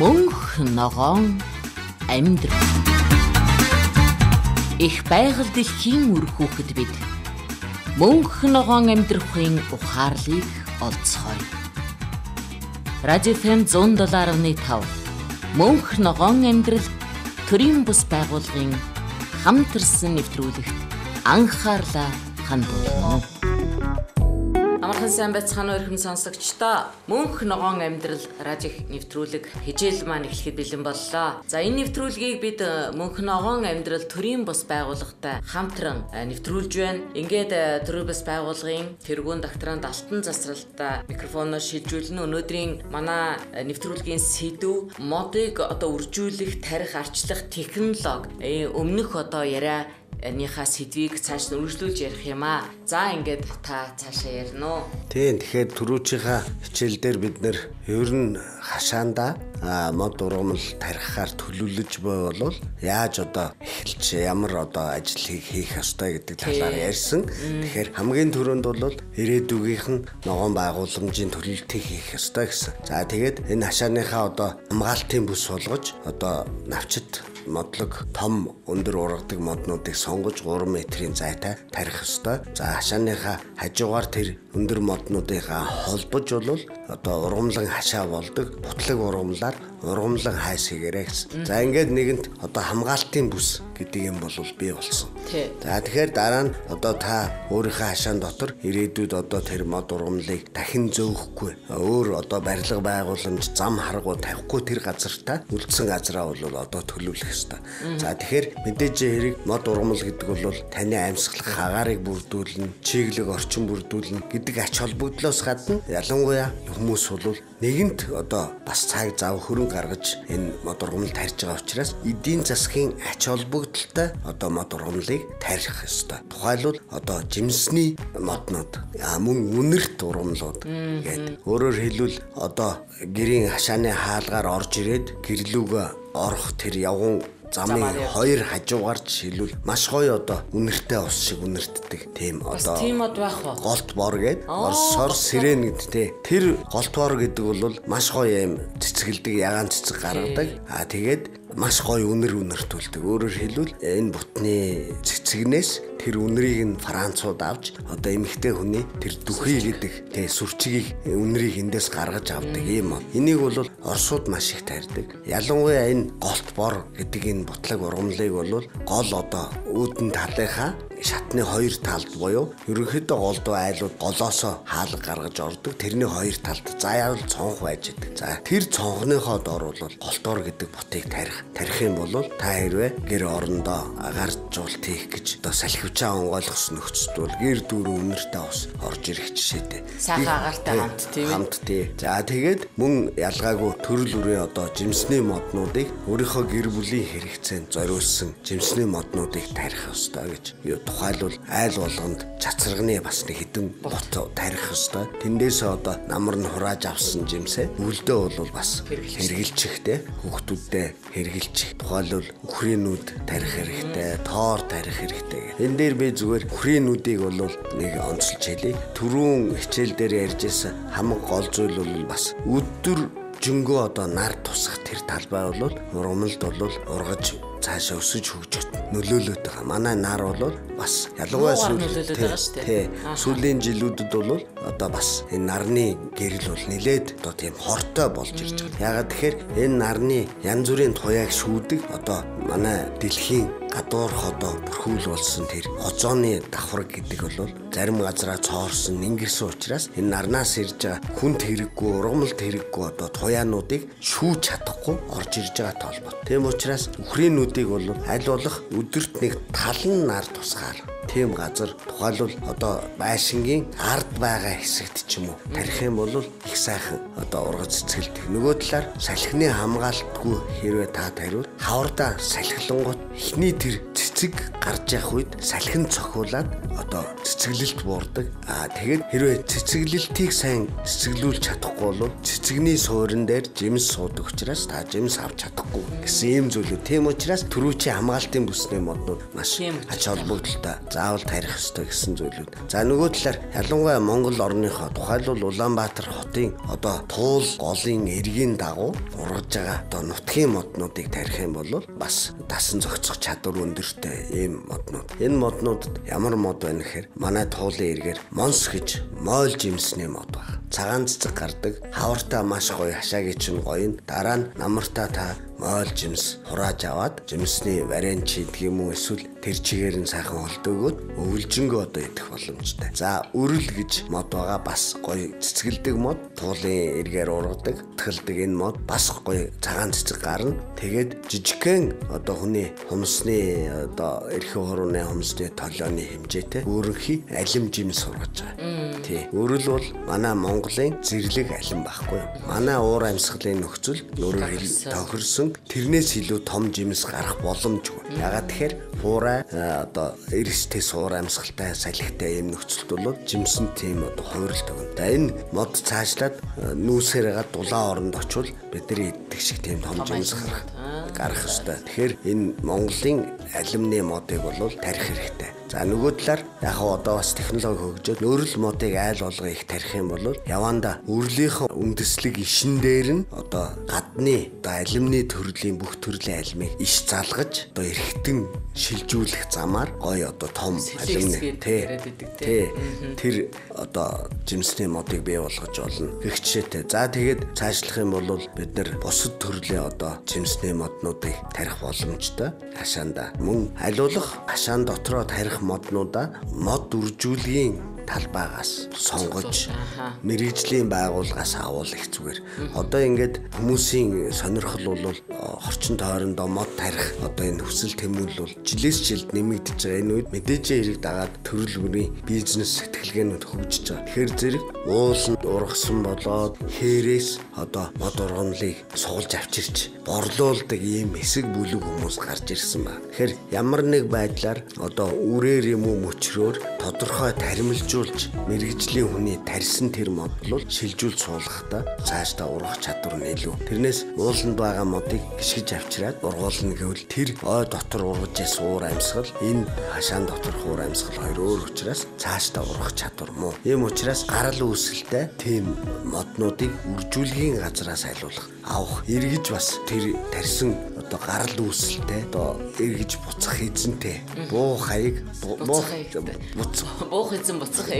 Мөнх ногоон амьдрал. Их байгаль дэлхийн үр хүүхэд бид мөнх ногоон амьдрахын ухаарлыг олцгоё. Радио FM 107.5 мөнх ногоон амьдрал төрийн бус байгууллагын хамтарсан нэвтрүүлэгт анхаарлаа хандуулна. Амархан сайн байцгаана уу өрхөм сонсогчдоо. Мөнх ногоон амьдрал радио нэвтрүүлэг хижээл маань эхлэхэд бэлэн боллоо. За энэ нэвтрүүлгийг бид мөнх ногоон амьдрал төрийн бус байгууллагатай хамтран нэвтрүүлж байна. Ингээд төрийн бус байгууллагын тэргуун докторант Алтан Засралтай микрофоноор шилжүүлнэ. Өнөөдрийн манай нэвтрүүлгийн сэдв модыг одоо үржүүлэх, тарих, арчлах технологи. Өмнөх одоо яриа энийхээ сэдвийг цааш нь үргэлжлүүлж ярих юм аа. За ингээд та цаашаа ярина уу. Тийм. Тэгэхээр түрүүчийнхаа хичээл дээр бид нэр ер нь хашаанда мод ургамал тарихаар төлөвлөж байвал яаж одоо эхэлж ямар одоо ажил хийх ёстой гэдэг талаар ярьсан. Тэгэхээр хамгийн түрүүнд бол ирээдүйгийнх нь ногоон байгууламжийн төлөвлөлтийг хийх ёстой гэсэн. За тэгээд энэ хашааныхаа одоо хамгаалтын бүс болгож одоо навчид модлог том өндөр ургадаг моднуудыг сонгож 3 метрийн зайтай тарих ёстой. За хашааныхаа хажуугаар тэр өндөр моднуудынхаа холбож бол одоо ургамлан хашаа болдог. Бутлаг ургамлаар ургамлан хайс хийгээрэй гэсэн. За ингээд нэгэнт одоо хамгаалтын бүс гэдэг юм бол бий болсон. За тэгэхээр дараа нь одоо та өөрийнхөө хашаан дотор ирээдүйд одоо тэр мод ургамлыг дахин зөөхгүй өөр одоо барилга байгууламж зам харгуу тавихгүй тэр газартаа үлдсэн газараа бол одоо төлөвлөх ёстой. За тэгэхээр мэдээж хэрэг мод ургамал гэдэг бол таны амьсгалах хагаарыг бүрдүүлнэ, чиглэг орчин бүрдүүлнэ гэдэг ач холбогдлоос гадна ялангуяа хүмүүс бол нэгэнт одоо бас цаг зав хөрөнгө гаргаж энэ мод ургамал тарьж байгаа учраас эдийн засгийн ач холбогдолтой одоо мод ургамлыг тарих ёстой. Тухайлбал одоо жимсний моднууд мөн үнэрт ургамлууд гэдэг. Өөрөөр хэлбэл одоо гэрийн хашааны хаалгаар орж ирээд гэрлүүгөө орох тэр явган замын хоёр хажуугаар жишээлбэл маш гоё одоо үнэртэй ус шиг үнэртдэг. Тийм одоо мод байх ба. Голт бор гэдэг орсоор сирен гэдтэй. Тэр голт бор гэдэг бол маш гоё юм цэцгэлдэг ягаан цэцэг гаргадаг. Тэгээд маш гоё үнэртүүлдэг. Өөрөөр хэлбэл энэ бутны цэцэгнээс тэр үнэрийг нь Францууд авч одоо эмэгтэй хүний тэр дүхий гэдэг сүрчгийг үнэрийг эндээс гаргаж авдаг юм. Энийг бол орсууд маш их тарьдаг. Ялангуяа энэ голт бор гэдэг энэ бутлаг ургамлыг бол гол одоо үүдэн талынхаа шатны хоёр талд буюу ерөнхийдөө голдуу айлууд голоосоо хаалга гаргаж ордог. Тэрний хоёр талд заавал цонх байж идэг. За тэр цонхныхоо дор бол голтоор гэдэг бутыг тарих юм бол та хэрвээ гэр орондоо агаар жуулт хийх гэж одоо салхивчаа онгойлгосон нөхцөлд бол гэр дүүрэн үнэртэй ус орж ирэх жишээтэй. Сайхан агаартай хамт тийм ээ. Хамт тий. За тэгээд мөн ялгаагүй төрөл бүрийн одоо жимсний моднуудыг өөрийнхөө гэр бүлийн хэрэгцээнд зориулсан жимсний моднуудыг тарих ёстой гэж. Тухайлбал айл болгонд цацрагны бас нэг хідэн бот тарих ёстой. Тэндээс одоо намар нь хурааж авсан жимсээ үлдээ бол бас хэрэгжилчихтэй. Хүүхдүүддээ хэрэгжилчих. Тухайлбал үхрийнүүд тарих хэрэгтэй, тоор тарих хэрэгтэй. Энэ дээр би зүгээр үхрийнүүдийг бол нэг онцолж хэлье. Түрүүн хичээл дээр ярьжсэн хамгийн гол зүйл бол бас өдөр жөнгөө одоо нар тусах тэр талбай бол ургамалд бол ургаж цаашаа өсөж хөгжөж нөлөөлөд байгаа. Манай нар бол бас ялангуяа сүүлийн жилүүдэд бол одоо бас энэ нарны гэрэл бол нэлээд одоо тийм хортой болж ирж байгаа. Ягаад тэгэхээр энэ нарны янз бүрийн туяаг шүүдэг одоо манай дэлхийн гадуурх одоо бүрхүүл болсон тэр озоны давхар гэдэг бол зарим газараа цоорсон ингэрсэн учраас энэ нарнаас ирж байгаа хүнд хэрэггүй, ургамалд хэрэггүй одоо туяануудыг шүүж чадахгүй орж ирж байгаа толгой. Тийм учраас үхрийнүүдийг бол аль болох өдөрт нэг талан нар тусгаар тийм газар тухайлбал одоо байшингийн ард байгаа хэсэгт ч юм уу тарих юм бол их сайхан одоо ургац цэцгэлдэг. Нөгөө талаар салхины хамгаалтгүй хэрвээ та тариул хаврдаа салхилангууд эхний тэр цэцэг цэцэг гарч явах үед салхин цохиулаад одоо цэцэглэлт буурдаг. Тэгээд хэрвээ цэцэглэлтийг сайн цэцэглүүлж чадахгүй бол цэцэгний суурин дээр жимс суудаг учраас та жимс авч чадахгүй гэсэн ийм зүйлүүд. Тийм учраас түрүүчийн хамгаалтын бүсний моднууд маш ач холбогдолтой заавал тарих ёстой гэсэн зүйлүүд. За нөгөө талаар ялангуяа Монгол орныхоо тухайлбал Улаанбаатар хотын одоо туул голын эргийн дагуу ургаж байгаа одоо нутгийн моднуудыг тарих юм бол бас дасан зохицох чадвар өндөртэй ийм моднууд. Энэ моднуудад ямар мод байна гэхээр манай туулын эргээр монс гэж мойл жимсний мод байна. Цагаан цэцэг гардаг, хавартаа маш гоё, хашаагийн чинь гоё. Дараа нь намартаа та мойл жимс хурааж аваад жимсний вариант чийдэг юм уу эсвэл тэр чигээр нь сайхан холдоогоод өвлжөнгөө одоо идэх боломжтой. За өрөл гэж мод байгаа, бас гоё цэцгэлдэг мод, туулын эргээр ургадаг, тэлдэг энэ мод бас гоё цагаан цэцэг гарна. Тэгээд жижигхэн одоо хүний хумсны одоо эрхэн хурууны хумсны толооны хэмжээтэй өөрөнхий алим жимс сургаж байгаа. Тий. Өрөл бол манай Монголын зэрлэг алим байхгүй юу? Манай уур амьсгалын нөхцөл өөрөөр тохирсон тэрнээс илүү том жимс гарах боломжгүй. Ягаад тэгэхээр фуурай одоо эрстэй суур амьсгалтай салхитай юм нөхцөлд бол жимсэн тийм одоо хувиралт өгнө. Энэ мод цаашлаад нүүсээр гаад дулаан оронд очвол бидний иддэг шиг тийм том жимс гарах ёстой. Тэгэхээр энэ Монголын алимны модыг бол тарих хэрэгтэй. За нөгөө талаар яг одоо бас технологи хөгжөөд өөрөл модыг айл болгоо их тарих юм бол яванда өрлийнхэн үндэслэг ишин дээр нь одоо гадны одоо алимны төрлийн бүх төрлийн алимыг иш залгаж одоо эргэтэн шилжүүлэх замаар гоё одоо том алимны тэр одоо жимсний модыг бий болгож болно. Гэх жишээтэй. За тэгээд цаашлах юм бол бид нар бусад төрлийн одоо жимсний моднуудыг тарих боломжтой. Хашаанда мөн алуулах хашаан дотроо тарих моднуудаа мод үржүүлгийн талбайгаас сонгож мэргэжлийн байгууллагаас авах их зүгээр. Одоо ингээд хүмүүсийн сонирхол бол орчин тойрондоо мод тарих одоо энэ хүсэл тэмүүлэл бол жилээс жилд нэмэгдэж байгаа. Энэ үед мэдээжээ хэрэг дагаад төрөл бүрийн бизнес сэтгэлгээнүүд хөгжиж байгаа. Тэгэхээр зэрэг ууланд ургасан болоод хээрээс одоо мод ургамлыг суулж авчирч борлуулдаг ийм хэсэг бүлэг хүмүүс гарч ирсэн ба. Тэгэхээр ямар нэг байдлаар одоо үрээр юм уу мөчрөөр тодорхой таримлжуулж мэргэжлийн хүний тарьсан тэр мод бол шилжүүл суулгахдаа цаашдаа ургах чадвар нь илүү. Тэрнээс ууланд байгаа модыг гიშгэж авчираад ургуулна гэвэл тэр ой дотор ургаж яс уур амьсгал энэ хашаан доторх уур амьсгал хоёр өөр учраас цаашдаа ургах чадвар муу. Ийм учраас гарал үүсэлтэй тийм моднуудыг үржүүлгийн газраас айлуулах авах эргэж бас тэр тарьсан одоо гарал үүсэлтэй одоо эргэж буцах эзэнтэй буу хаяг буух эзэн буцах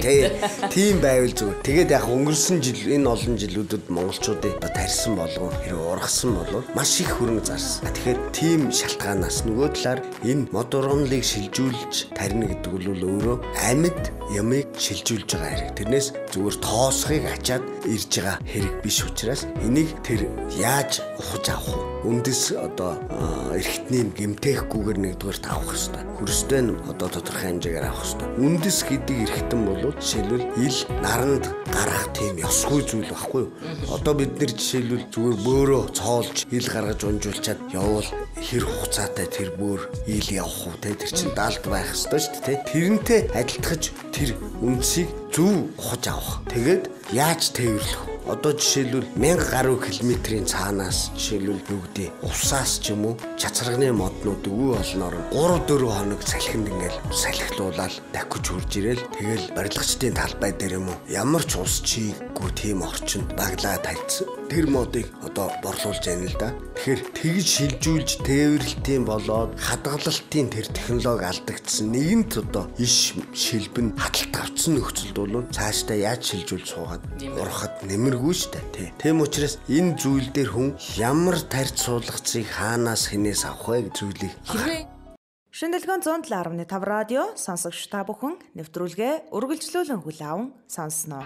тийм байвал зүгээр. Тэгээд яг өнгөрсөн жил энэ олон жилүүдэд монголчуудын тарьсан болгон хэрэг ургасан болов маш их хөрөнгө зарсан. Тэгэхээр тийм шалтгаанаас нөгөө талаар энэ мод ургамлыг шилжүүлж тарина гэдэг бол өөрөө амьд ямыг шилжүүлж байгаа хэрэг. Тэрнээс зүгээр тоосхыг ачаад ирж байгаа хэрэг биш учраас энийг тэр яаж ухаж авах вэ? Үндэс одоо эрхтний гэмтээхгүйгээр нэгдүгээр тавах хэрэгтэй. Хөрстэй нь одоо тодорхой хэмжээгээр авах хэрэгтэй. Үндэс гэдэг эрхтэн бол жишээлбэл ил наранд гарах тийм ёсгүй зүйл байхгүй юу? Одоо бид нэр жишээлбэл зүгээр бөөрөө цоолж ил гаргаж унжуулчаад явбал хэр хугацаатай тэр бөөр ил явах уу те, тэр чинь даалд байх ёстой шүү дээ. Тэрнтэй адилтгаж тэр үндсийг зөв ухаж авах. Тэгээд яаж тээвэрлэх вэ? Одоо жишээлбэл 1000 гаруй километрийн цаанаас жишээлбэл бүгдийн усаас ч юм уу чацарганы моднууд өвөө олноор 3-4 хоног салхинд ингээл салхилуулаад дахиж хурж ирээл тэгэл барилгачдын талбай дээр юм уу ямар ч ус чийггүй тийм орчинд баглаа тавьсан тэр модыг одоо борлуулж яана л да. Тэгэхээр тэгж шилжүүлж тээвэрлэлтийн болоод хадгалалтын тэр технологи алдагдсан нэгэнт одоо иш шилбэн хадгалт авцсан нөхцөлд бол цаашдаа яаж шилжүүл суугаад урахад нэмэргүй шүү дээ. Тийм учраас энэ зүйл дээр хүн ямар тарьц суулгацыг хаанаас хинээс авах вэ гэж зүйлийг Шинэлгэн 107.5 радио сонсогч та бүхэн нэвтрүүлгээ үргэлжлүүлэн хүлээвэн сонсноо.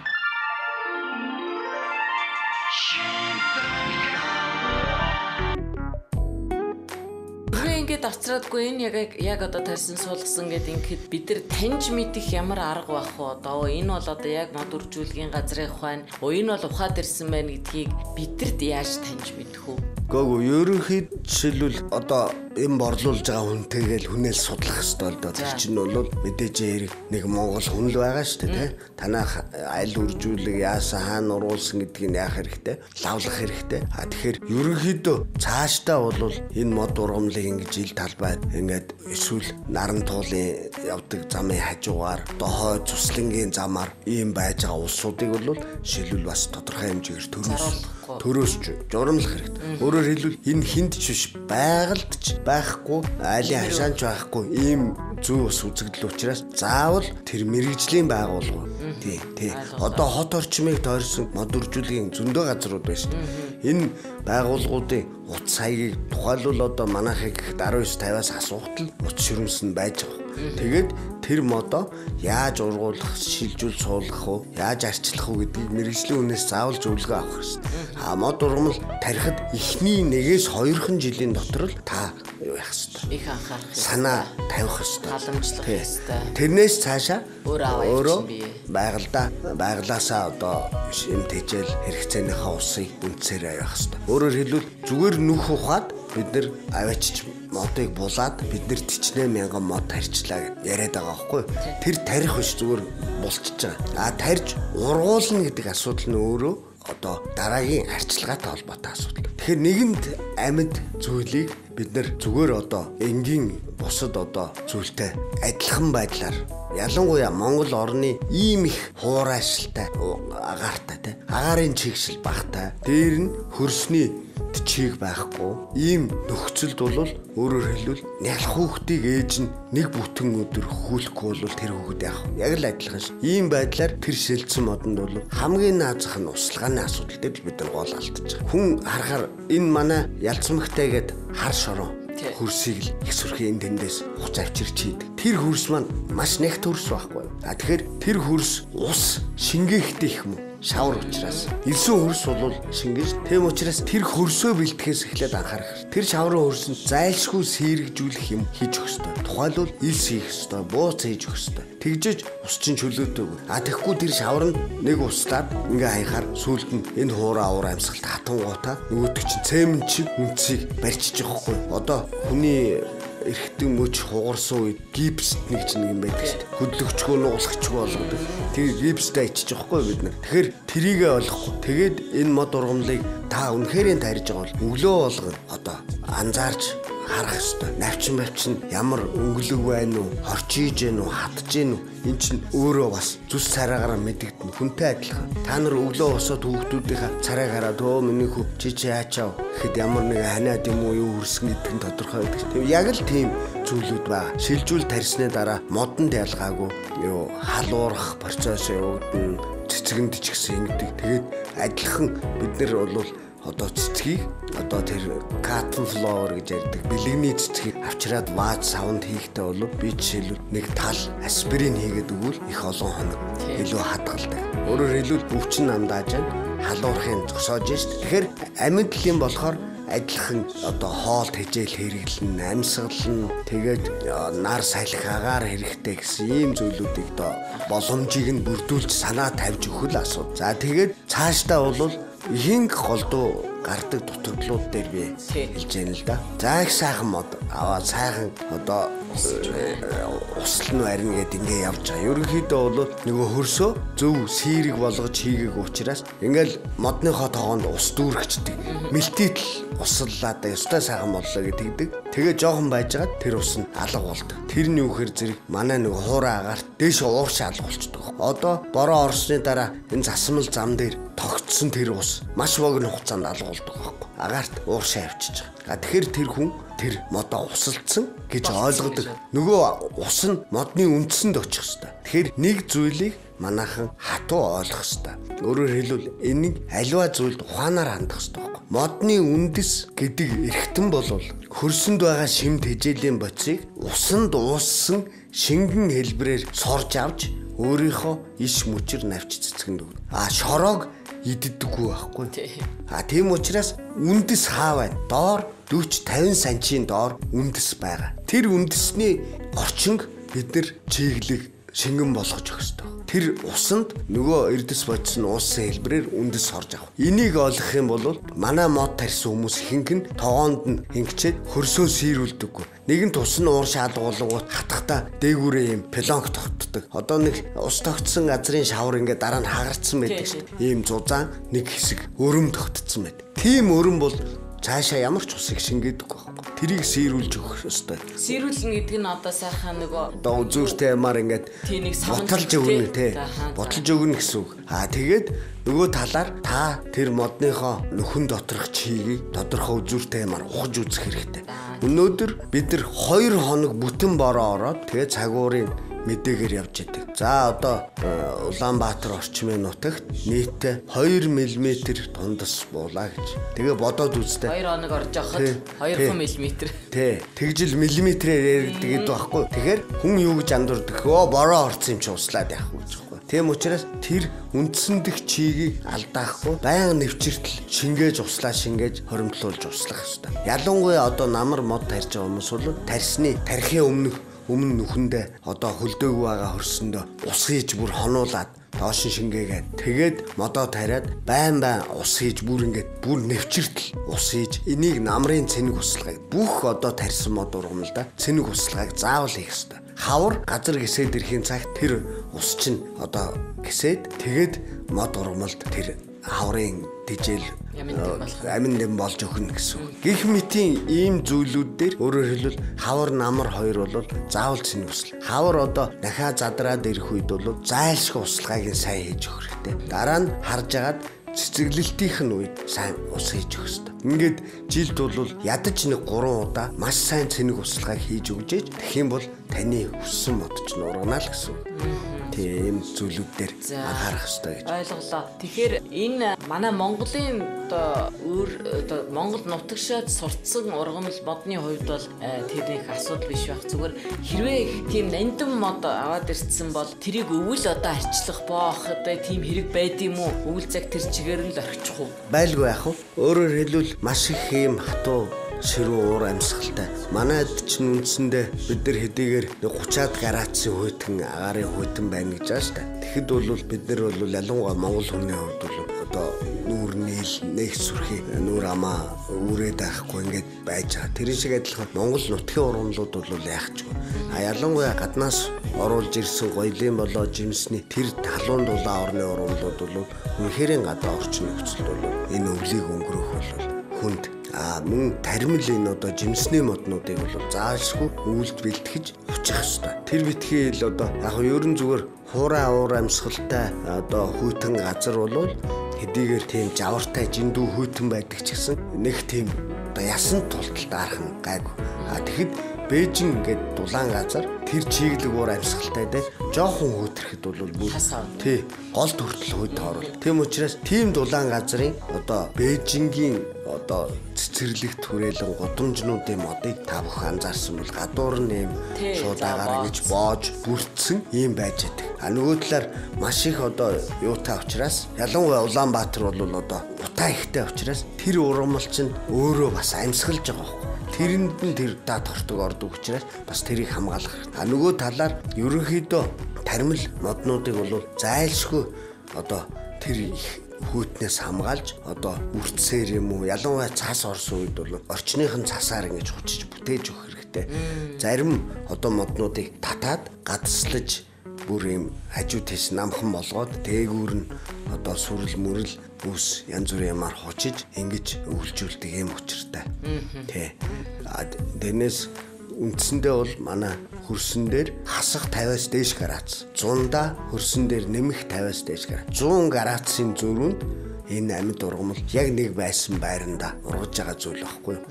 авцраадгүй энэ яг одоо тарьсан суулгасан гэдэг ингээд бид нар таньж мэдэх ямар арга байх вэ? Одоо энэ бол одоо яг мод үржүүлгийн газрын ухаан, энэ бол ухаад ирсэн байна гэдгийг бидэрт яаж таньж мэдэх вэ? Гэгөө ерөнхийд жишээлбэл одоо юм борлуулж байгаа хүнтэйгээл хүнээс судлах хэрэгтэй л доо. Тэр чинь бол мэдээж хэрэг нэг Монгол хүн л байгаа шүү дээ, тэ. Танах аль үржүүлэг яасан хаана уруулсан гэдгийг яах хэрэгтэй, лавлах хэрэгтэй. Тэгэхээр ерөнхийдөө цаашдаа бол энэ мод ургамлыг ингэж ил талбай ингээд эсвэл наран туулын явдаг замын хажуугаар дохой цуслангийн замаар ийм байж байгаа улсуудыг бол шилбэл бас тодорхой хэмжээгээр төрөөсч журамлах хэрэгтэй. Өөрөөр хэлбэл энэ хинд ч биш байгальд ч байхгүй, айлын хашаанч байхгүй ийм зүй ус үзэгдэл учраас заавал тэр мэрэгжлийн байгууллага. Тий. Одоо хот орчмыг тойрсон мод үржүүлгийн зөндөө газрууд байна шүү дээ. Энэ байгууллагуудын утас хаягийг тухайлбал одоо манайхыг 1950-аас асуухад л утас ширмэс нь байж байгаа. Тэгээд тэр модоо яаж ургуулах, шилжүүл суулгах уу, яаж арчлах уу гэдгийг мэрэгжлийн хүнээс заавал зөвлөгөө авах хэрэгтэй. Мод ургамал тарихад эхний 1-2 жилийн дотор л та юу яах хэрэгтэй. Их анхаарах хэрэгтэй. Санаа тавих хэрэгтэй. Халамжлах хэрэгтэй. Тэрнээс цаашаа өөрөө байгалаасаа одоо юм тэжээл хэрэгцээнийхээ усыг үнцээр авах хэрэгтэй. Өөрөөр хэлбэл зүгээр нүх ухаад бид нар аваачч модыг булаад бид нар 48,000 мод тарьчлаа яриад байгаа байхгүй. Тэр тарих биш зүгээр булчиж байгаа. Тарьж ургуулна гэдэг асуудал нь өөрөө одоо дараагийн арчилгаатай холбоотой асуудал. Тэгэхээр нэгэнд амьд зүйлийг бид нар зүгээр одоо энгийн бусад одоо зүйлтэй адилхан байдлаар ялангуяа Монгол орны ийм их хуурайшилтай агаартай те агаарын чигшил багтай дээр нь хөрсний чиг байхгүй ийм нөхцөлд бол өөрөөр хэлбэл нялх хүүхдийг ээж нь нэг бүтэн өдөр хүүлэхгүй бол тэр хүүхэд яг л адилхан ш. Ийм байдлаар тэр шилжсэн модонд бол хамгийн наазах нь услгааны асуудал дээр бид нар гол алдаж байгаа. Хүн харахаар энэ манай ялцмагтай гээд хар шорон хөрсийг л их сүрхийн тэндээс хуц авчирч хийдэг. Тэр хөрс маань маш нэгт хөрс байхгүй. Тэгэхээр тэр хөрс ус шингээхтэй их юм. Шавар учраас элсэн хөрс бол шингээж тэм учраас тэр хөрсөө бэлтгэхээс эхлээд анхаарах. Тэр шаврын хөрсөнд зайлшгүй сэргжүүлэх юм хийж өгөх ёстой. Тухайлбал элс хийх ёстой, бууц хийж өгөх ёстой. Тэгжиж ус чинь чөлөөтэй. Тэгэхгүй тэр шавранд нэг услаад ингээ хаяхаар сүүлд нь энэ хуураа авуур амьсгалт хатангуудаа нөгөөдөг чинь цемент чиг үнцийг барьчих жоохгүй. Одоо хүний эрхтэн мөч хугарсан үед гипст нэг ч нэг юм байдаг шүү дээ. Хөдлөгчгөө нугалахчгүй болгодог. Тэгээ гипстэй иччих жоохгүй бид нар. Тэгэхээр трийгээ ойлгохгүй. Тэгээд энэ мод ургамлыг та үнэхээр тарьж байгаа бол өглөө болгон одоо анзаарч харах ёстой. Навчин ямар өнгөлөг байна уу, хорчиж гэнэ үү, хатж гэнэ үү? Энд чинь өөрөө бас зүс цараагаараа мэдэгдэн хүнтэй адилхан. Та нар өглөө босоод хүүхдүүдийнхээ царайг хараад өө миний хүү чи яачаа гэхэд ямар нэг ханиад юм уу юу хүрсэн гэдэг нь тодорхой байдаг. Тийм яг л тийм зүйлүүд байна. Шилжүүл тарьсны дараа модонд ялгаагүй юу халуурах процесс явагдана. Цэцгэнд ч гэсэн ингэдэг. Тэгээд адилхан бид нар бол одоо цэцгийг одоо тэр cotton flower гэж ярьдаг бэлгэний цэцгийг авчираад ваад савнд хийхдээ бол би жишээлбэл нэг тал аспирин хийгээд өгвөл их олон хоног илүү хадгалдаг. Өөрөөр хэлбэл өвчин намдааж халуурахын зогсоож шít. Тэгэхээр амьд юм болохоор адилхан одоо хоол тэжээл хэрэглэн, амьсгалан, тэгээд нар салхи агаар хэрэгтэй гэсэн ийм зүйлүүдийг одоо боломжийг нь бүрдүүлж санаа тавьж өгөх л асуу. За тэгээд цаашдаа бол ихэнх голдуу гардаг дутагдлууд дээр би хэлж яана л да. За их сайхан мод аваа сайхан одоо усл нь арина гэд ингээ явж байгаа. Ерөнхийдөө бол нөгөө хөрсөө зөв сэрэг болгож хийгээг учраас ингээл модныхоо тоогонд ус дүүргчдэг. Мэлтийтэл услаад ёстой сайхан боллоо гэдэг. Тэгээ жоохон байжгаад тэр ус нь алга болдог. Тэр нь юу гэхээр зэрэг манай нөгөө хуурай агаарт дээш уурш алга болчдөг. Одоо бороо орсны дараа энэ засмал зам дээр тогтсон тэр ус маш богино хугацаанд алга болдог байхгүй. Агаарт ууршаа авчиж байгаа. Тэгэхээр тэр хүн тэр модоо усалдсан гэж ойлгодог. Нөгөө ус нь модны үндсэнд очих хэвээр. Тэгэхээр нэг зүйлийг манайхан хатуу ойлгох хэвээр. Өөрөөр хэлбэл энийг аливаа зүйлд ухаанаар хандах хэвээр. Модны үндэс гэдэг эрхтэн болвол хөрсөнд байгаа шим тэжээлийн боцыг усанд ууссан шингэн хэлбрээр сорж авч өөрийнхөө иш мөчөр навч цэцгэнд өгнө. Шороог иддэггүй байхгүй. Тийм учраас үндэс хаа байна? Доор 40-50 сантийн доор үндэс байгаа. Тэр үндэсний орчинг бид нар чиглэг шингэн болгож өгөх ёстой. Тэр усанд нөгөө эрдэс бодис нь уусан хэлбэрээр үндэс орж авах. Энийг олох юм бол манай мод тарьсан хүмүүс ихэнх нь тогоонд нь хингчээд хөрсөө сийрүүлдэггүй. Нэгэн тус нь уур шаалгуулгууд хатгата дээгүүрээ юм пелонк тогтдог. Одоо нэг ус тогтсон газрын шавар ингээд дараа нь хагарцсан байдаг шүү дээ. Ийм зузаан нэг хэсэг өрөм тогтцсон байдаг. Тийм өрөм бол цаашаа ямар ч усыг шингээдэг байхгүй. Тэрийг сийрүүлж өгөх ёстой. Сийрүүлнэ гэдэг нь одоо сайхан нөгөө одоо үзүүртэй ямаар ингээд боталж өгнө те. Боталж өгнө гэсэн үг. Тэгээд нөгөө талаар та тэр модныхоо нөхөн доторх чигийг тодорхой үзүүртэй ямаар ухаж үзэх хэрэгтэй. Өнөөдөр бид нар 2 хоног бүтэн бороо ороод тэгээд цагуурын мэдээгээр явж идэг. За одоо Улаанбаатар орчмын нутагт нийтдээ 2 мм тундас буулаа гэж. Тэгээ бодоод үзтээ. 2 хоног орж явахад 2 мм. Тий. Тэгжил миллиметрээр ярьдаг гэдэг байхгүй. Тэгэхээр хүн юу гэж андуурдаг? Бороо орсон юм чи услаад явах гэж байхгүй. Тийм учраас тэр үндсэндх чигийг алдаахгүй баян нэвчэртэл шингээж шингээж хоримтлуулж услах хэрэгтэй. Ялангуяа одоо намар мод тарьж байгаа хүмүүс бол тархины өмнө нүхэндээ одоо хөлдөөгөө байгаа хөрсөндөө ус хийж бүр хонуулаад доош шингээгээд тэгээд модоо тариад байн ус хийж бүр нэвчэртэл ус хийж энийг намрын цэник услахыг бүх одоо тарьсан мод ургамалда цэник услахыг заавал хийх ёстой. Хавар газар гисээд ирэхийн цагт тэр ус чинь одоо гисээд тэгээд мод ургамалд тэр хаврын дижэл амин дэм болж өгнө гэсэн. Гэх мэтийн ийм зүйлүүд дээр өөрөөр хэлбэл хавар намар хоёр бол заавал цэник услах. Хавар одоо дахиад задраад ирэх үед бол зайлшгүй услахыг сайн хийж өгөх хэрэгтэй. Дараа нь харж агаад цэцэглэлтийнх нь үед сайн ус хийж өгөх хэрэгтэй. Ингээд жилд бол ядаж нэг 3 удаа маш сайн цэник услахыг хийж өгчээж тэгэх юм бол таны хүссэн мод ч нургана л гэсэн. Тийм зүйлүүд дээр анхаарах хэрэгтэй гэж ойлголоо. Тэгэхээр энэ манай Монголын одоо Монгол нутагшаад сурцсан ургамал модны хувьд бол тэр их асуудал биш байх. Зүгээр хэрвээ тийм нандин мод аваад ирсэн бол тэрийг өвөл одоо арчлах боох одоо тийм хэрэг байд юм уу? Өвөл цаг тэр чигээр нь л орчих уу? Байлгүй яах вэ? Өөрөөр хэлбэл маш их юм хатуу ширүү уур амьсгалтай. Манайд ч үндсэндээ бид нар хэдийгээр 30-аад градусын хүйтэн агарын хүйтэн байна гэж байгаа шүү дээ. Тэгэхэд бол бид нар бол ялангуяа Монгол хүний хувьд бол одоо нүүр нийл нэг сүрхий нүүр амаа үрээд байхгүй ингээд байж байгаа. Тэр шиг адилхан Монгол нутгийн ургамлууд бол яахчгүй. Ялангуяа гаднаас оруулж ирсэн гоёлын болоо жимсний тэр талуун дулаан орны ургамлууд бол үнэхээр гадаа орчин нөхцөл бол энэ өвлийг өнгөрөх бол хүнд мөн таримл энэ одоо жимсний моднуудыг бол заашгүй үүлд бэлтгэж очих ёстой. Тэр битгий л одоо яг ерөн зүгээр хуурай уур амьсгалтай одоо хүйтэн газар бол хэдийгээр тийм жавартай жиндүү хүйтэн байдаг ч гэсэн нэг тийм одоо ясан тулталд арах нь гайгүй. Тэгэхэд Бээжин ингээд дулаан газар тэр чиглэг уур амьсгалтай дээр жоохон хөөтрэхэд бол бүр тий гол төртөл хүйд орвол. Тийм учраас тийм дулаан газрын одоо Бээжингийн одоо цэцэрлэгт хүрээлэн гудамжнуудын модыг та бүхэн анзаарсан бол гадуур нь юм шууд агаар гэж боож бүрдсэн юм байж байдаг. Нөгөө талаар маш их одоо юутай учраас ялангуяа Улаанбаатар бол одоо утаа ихтэй учраас тэр ургамал чинь өөрөө бас амьсгалж байгаа юм. Тэрэнд нь тэр даад хортог ордог учраас бас тэрийг хамгаалах хэрэгтэй. Нөгөө талаар ерөнхийдөө таримл моднуудыг бол зайлшгүй одоо тэр их хүйтнээс хамгаалж одоо үрцсээр юм уу ялангуяа цаас орсон үед бол орчныхын цасаар ингэж хучиж бүтээж өгөх хэрэгтэй. Зарим одоо моднуудыг татаад гадслаж бүр юм хажууд тийш намхан болгоод дээгүүр нь одоо сүрэл мөрөл бүс янз бүрийн юмар хучиж ингэж өвлжүүлдэг юм учиртай. Тэ. Дэнэс үндсэндээ бол манай хөрсөн дээр хасах 50-аас дээш градус, 100-да хөрсөн дээр нэмэх 50-аас дээш градус. 100 градусын зөрүүнд энэ амьд ургамал яг нэг байсан байранда ургаж байгаа зүйл байхгүй юу?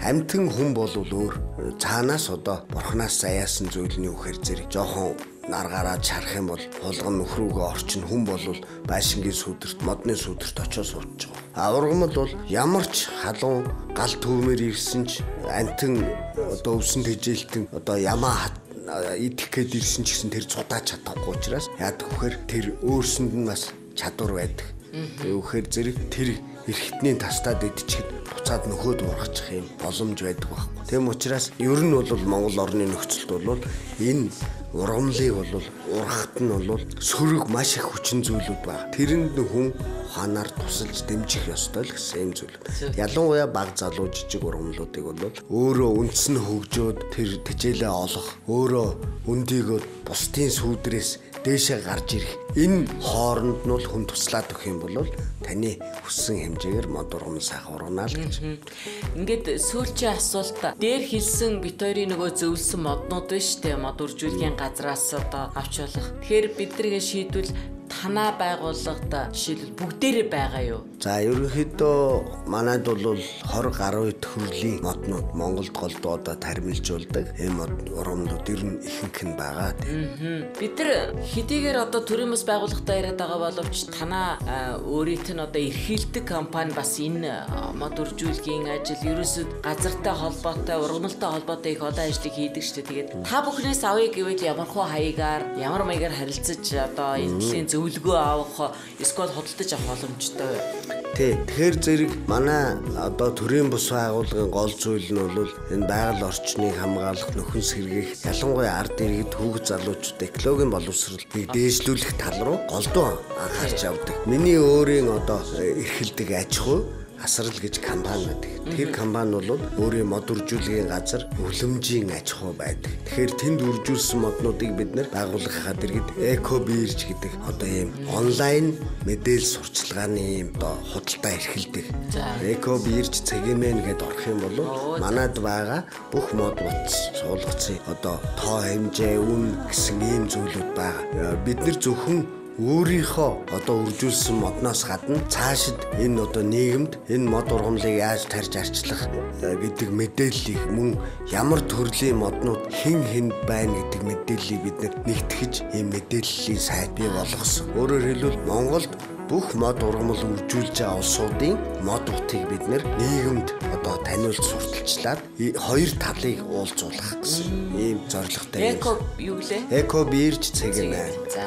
Амьтан хүн бол өөр цаанаас одоо бурхнаас заяасан зүйлний үхээр зэрэг жоохон наргаараа чарах юм бол хулган нөхрүүгөө орчин хүн бол байшингийн сүдэрт модны сүдэрт очиж сууж байгаа. Ургамал бол ямар ч халуун гал төвмөр ирсэн ч амтэн одоо өвсөн тэжээлтэн одоо ямаа идэх гээд ирсэн ч гэсэн тэр цудааж чадахгүй учраас яадаг вэхээр тэр өөрсөнд нь бас чадвар байдаг. Үхээр зэрэг тэр эрхтний тастад идчихэд буцаад нөхөд ургачих юм боломж байдаг байхгүй. Тэм учраас ер нь бол Монгол орны нөхцөлд бол энэ ургамлыг бол ургахт нь бол сөрөг маш их хүчин зүйлүүд байна. Тэрэнд хүн ухаанаар тусалж дэмжих ёстой л гэсэн юм зүйл. Ялангуяа баг залуу жижиг ургамлуудыг бол өөрөө үндэс нь хөгжөөд тэр тэжээлээ олох, өөрөө өндийгөө бусдын сүүдрээс дээшээ гарч ирэх. Энэ хооронд нь бол хүн туслаад өгөх юм бол таны хүссэн хэмжээгээр мод ургамал сайхан ургана л гэж. Ингээд сүүлчийн асуулт дээр хэлсэн бит хоёрын нөгөө зөвлөсөн моднууд биш үү? Мод үржүүлгийн газраас одоо авч болох. Тэгэхээр биднийгээ шийдвэл танаа байгууллагад жишээлбэл бүгдээрээ байгаа юу? За ерөнхийдөө манайд бол 20 гаруй төрлийн моднууд Монголд голдуу одоо тармилжуулдаг. Энэ мод ургамлууд ер нь ихэнх нь байгаа. Бид нар хэдийгээр одоо төрийн бас байгууллагатай яриад байгаа боловч танаа өөрийнх нь одоо эрхийлдэг компани бас энэ мод үржүүлгийн ажил ерөөсөд газартай холбоотой, ургамалтай холбоотой их олон ажлыг хийдэг шүү дээ. Тэгээд та бүхнээс авъя гэвэл ямархуу хаягаар, ямар маягаар харилцаж одоо энэ зөвлөгөө авах, эсвэл худалдаж авах боломжтой. Тэгэхээр зэрэг манай одоо төрийн бус байгууллагын гол зүйл нь бол энэ байгаль орчныг хамгаалах, нөхөн сэргээх, ялангуяа ард иргэд хүүхэд залуучууд экологийн боловсролыг дээшлүүлэх тал руу голдуу анхаарч явдаг. Миний өөрийн одоо эрхэлдэг аж ахуй Асрал гэж компани байдаг. Тэр компани бол өөрийн мод үржүүлгийн газар үлэмжийн аж ахуй байдаг. Тэгэхээр тэнд үржүүлсэн моднуудыг бид нэр байгууллагын дэргэд экобирж гэдэг одоо ийм онлайн мэдээлэл сурчлагын ийм одоо худалдаа эрхэлдэг. Экобирж цэгэмэн гэдээ орох юм бол манад байгаа бүх мод утас, суулгацын одоо тоо хэмжээ, үн гэсэн ийм зүйлүүд байгаа. Бид нэр зөвхөн өөрийнхөө одоо үржүүлсэн модноос гадна цаашид энэ одоо нийгэмд энэ мод ургамлыг яаж тарьж арчлах гэдэг мэдээллийг мөн ямар төрлийн моднууд хэн хэнд байна гэдэг мэдээллийг бид нэгтгэж ийм мэдээллийн сайт бий болгосон. Өөрөөр хэлбэл Монголд бүх мод ургамал үржүүлж байгаа улсуудын мод утыг бид нийгэмд одоо таниулж сурталчлаад хоёр талыг уулзуулах гэсэн ийм зорилготой. Эко юу гэлээ? Эко бирж цэгэмээ. За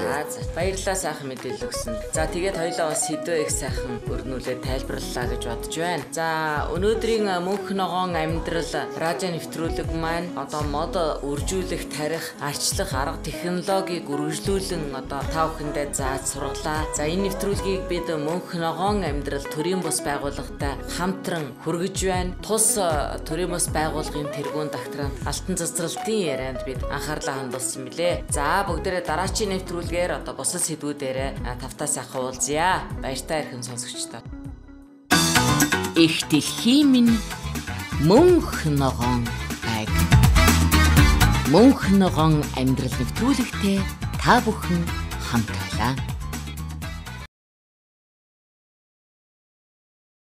баярлалаа сайхан мэдээлэл өгсөн. За тэгээд хоёлаа бас хэдвэ их сайхан өрнүүлээд тайлбарлалаа гэж бодож байна. За өнөөдрийн мөнх ногоон амьдрал радио нэвтрүүлэг маань одоо мод үржүүлэх, тарих, арчлах арга технологиг үргэлжлүүлэн одоо та бүхэндээ зааж сургалаа. За энэ нэвтрүүлгийг бид мөнх ногоон амьдрал төрийн бус байгууллагатай хамтран хүргэж байна. Тус төрийн бус байгууллагын тэргуун докторант Алтан Цацралтын ярианд бид анхаарлаа хандуулсан билээ. За бүгдээрээ дараачийн нэвтрүүлгээр одоо бусад сэдвүүдээр тавтаа сайхан уулзъя. Баяртай ирхэн сонсогчдоо. Их дэлхийн минь мөнх ногоон байг. Мөнх ногоон амьдрал нэвтрүүлэгтээ та бүхэн хамт байлаа.